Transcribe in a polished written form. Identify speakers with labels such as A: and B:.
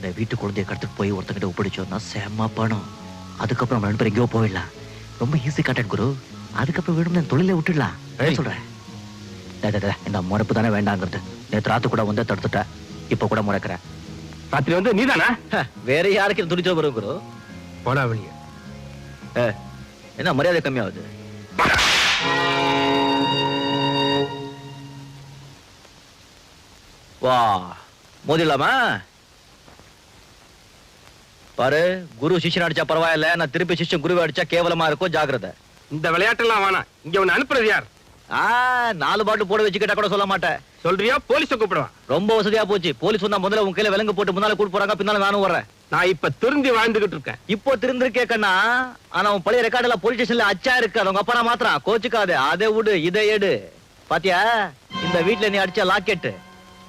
A: இந்த வீட்டு குழந்தைய கடத்திட்டு போய் ஒருத்தங்கிட்ட ஒப்படைச்சோம்னா செம்ம பணம். அதுக்கப்புறம் நம்ம 2 பேரும் எங்கேயோ போயிடலாம். ரொம்ப ஈஸி கான்டாக்ட் குரு. அதுக்கப்புறம் வேணும் என் தொழிலை விட்டுடலாம். சொல்றேன் இந்த முறைப்பு தானே வேண்டாங்கிறது. நேற்று ராத்து கூட வந்து தடுத்துட்ட, இப்ப கூட முறைக்கிற.
B: ராத்திரி வந்து நீதானா?
A: வேற யாருக்கு துணிச்சல் வரும் குரு?
B: போடா வெளிய.
A: என்ன மரியாதை கம்மியாகுது? வா மோதிடலாமா? பாரு, குரு சிஷ்யன் அடிச்சா பரவாயில்ல, நான் திருப்பி சிஷ்யன் குருவை அடிச்சா கேவலமா இருக்கும். ஜாக்கிரதை.
B: இந்த விளையாட்டெல்லாம் வேணாம். இங்க உன்னை அனுப்புறது யார்?
A: 4 பாட்டு போட வச்சுக்கிட்டா கூட சொல்ல மாட்டேன்.
B: சொல்றியா? போலீஸ கூப்பிடுவா.
A: ரொம்ப வசதியா போச்சு. போலீஸ் வந்தா முதல்ல உன் கையில விலங்கு போட்டு முன்னால கூட்டு போறாங்க, பின்னால நானும் வர்றேன்.
B: நான் இப்ப திருந்தி வாழ்ந்துகிட்டு இருக்கேன்.
A: இப்போ திருந்திருக்கே கண்ணா. ஆனா உன் பழைய ரெக்கார்ட் எல்லாம் போலீஸ் ஸ்டேஷன்ல அச்சா இருக்கு. உங்க அப்பா நான் மாத்திரம் கோச்சுக்காது. அதை விடு, இதை எடு. பாத்தியா, இந்த வீட்டுல நீ அடிச்ச லாக்கெட்டு